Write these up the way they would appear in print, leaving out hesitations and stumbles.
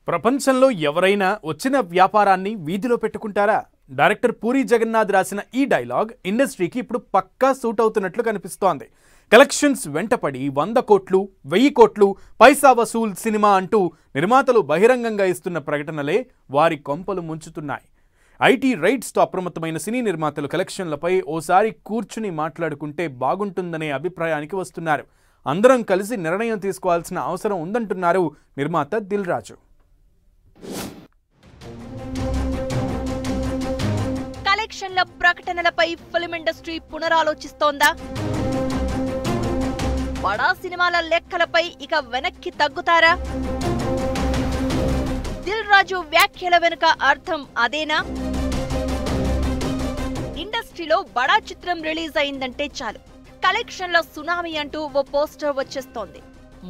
ప్రపంచంలో ఎవరైనా వచ్చిన వ్యాపారాన్ని వీధిలో పెట్టుకుంటారా? డైరెక్టర్ పూరి జగన్నాథ్ రాసిన ఈ డైలాగ్ ఇండస్ట్రీకి ఇప్పుడు పక్కా సూట్ అవుతున్నట్లు కనిపిస్తోంది. కలెక్షన్స్ వెంటపడి 100 కోట్లు 1000 కోట్లు పైసా వసూల్ సినిమా అంటూ నిర్మాతలు బహిరంగంగా ఇస్తున్న ప్రకటనలే వారి కొంపలు ముంచుతున్నాయి. ఐటీ రైట్స్తో అప్రమత్తమైన సినీ నిర్మాతలు కలెక్షన్లపై ఓసారి కూర్చుని మాట్లాడుకుంటే బాగుంటుందనే అభిప్రాయానికి వస్తున్నారు. అందరం కలిసి నిర్ణయం తీసుకోవాల్సిన అవసరం ఉందంటున్నారు నిర్మాత దిల్ రాజు. కలెక్షన్ల ప్రకటనలపై ఫిల్మ్ ఇండస్ట్రీ పునరాలోచిస్తోందా? బడా సినిమాల లెక్కలపై ఇక వెనక్కి తగ్గుతారా? దిల్ రాజు వ్యాఖ్యల వెనుక అర్థం అదేనా? ఇండస్ట్రీలో బడా చిత్రం రిలీజ్ అయిందంటే చాలు కలెక్షన్ల సునామీ అంటూ ఓ పోస్టర్ వచ్చేస్తోంది.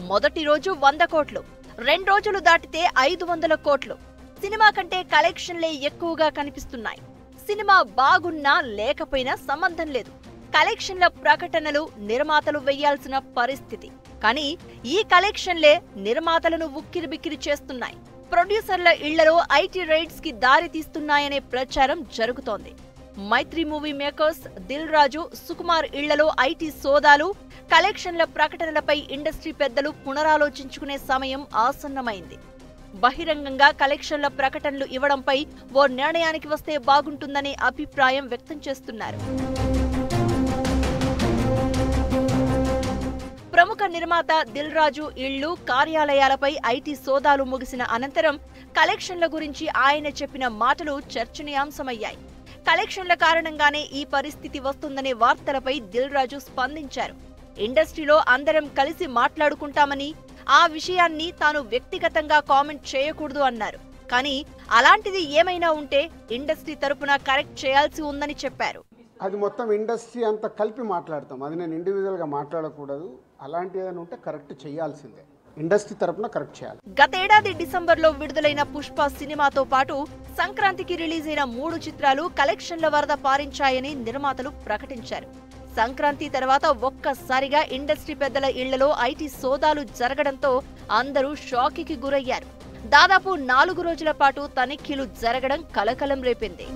మొదటి రోజు 100 కోట్లు, 2 రోజులు దాటితే 500 కోట్లు. సినిమా కంటే కలెక్షన్లే ఎక్కువగా కనిపిస్తున్నాయి. సినిమా బాగున్నా లేకపోయినా సంబంధం లేదు, కలెక్షన్ల ప్రకటనలు నిర్మాతలు వెయ్యాల్సిన పరిస్థితి. కానీ ఈ కలెక్షన్లే నిర్మాతలను ఉక్కిరిబిక్కిరి చేస్తున్నాయి. ప్రొడ్యూసర్ల ఇళ్లలో ఐటీ రైట్స్ కి దారి తీస్తున్నాయనే ప్రచారం జరుగుతోంది. మైత్రి మూవీ మేకర్స్, దిల్ రాజు, సుకుమార్ ఇళ్లలో ఐటీ సోదాలు, కలెక్షన్ల ప్రకటనలపై ఇండస్ట్రీ పెద్దలు పునరాలోచించుకునే సమయం ఆసన్నమైంది. బహిరంగంగా కలెక్షన్ల ప్రకటనలు ఇవ్వడంపై ఓ నిర్ణయానికి వస్తే బాగుంటుందనే అభిప్రాయం వ్యక్తం చేస్తున్నారు. ప్రముఖ నిర్మాత దిల్ రాజు ఇళ్లు, కార్యాలయాలపై ఐటీ సోదాలు ముగిసిన అనంతరం కలెక్షన్ల గురించి ఆయన చెప్పిన మాటలు చర్చనీయాంశమయ్యాయి. కలెక్షన్ల కారణంగానే ఈ పరిస్థితి వస్తుందనే వార్తలపై దిల్ రాజు స్పందించారు. ఇండస్ట్రీలో అందరం కలిసి మాట్లాడుకుంటామని, ఆ విషయాన్ని తాను వ్యక్తిగతంగా కామెంట్ చేయకూడదు అన్నారు. కానీ అలాంటిది ఏమైనా ఉంటే ఇండస్ట్రీ తరపున కరెక్ట్ చేయాల్సి ఉందని చెప్పారు. అది మొత్తం ఇండస్ట్రీ అంతా కలిపి మాట్లాడతాం, అది నేను ఇండివిజువల్గా మాట్లాడకూడదు. అలాంటి ఏదైనా ఉంటే కరెక్ట్ చేయాల్సిందే, ఇండస్ట్రీ తరపున కరెక్ట్ చేయాలి. గతేడాది డిసెంబర్లో విడుదలైన పుష్ప సినిమాతో పాటు సంక్రాంతికి రిలీజ్ అయిన 3 చిత్రాలు కలెక్షన్ల వరద పారించాయని నిర్మాతలు ప్రకటించారు. సంక్రాంతి తర్వాత ఒక్కసారిగా ఇండస్ట్రీ పెద్దల ఇళ్లలో ఐటీ సోదాలు జరగడంతో అందరూ షాక్కి గురయ్యారు. దాదాపు 4 రోజుల పాటు తనిఖీలు జరగడం కలకలం రేపింది.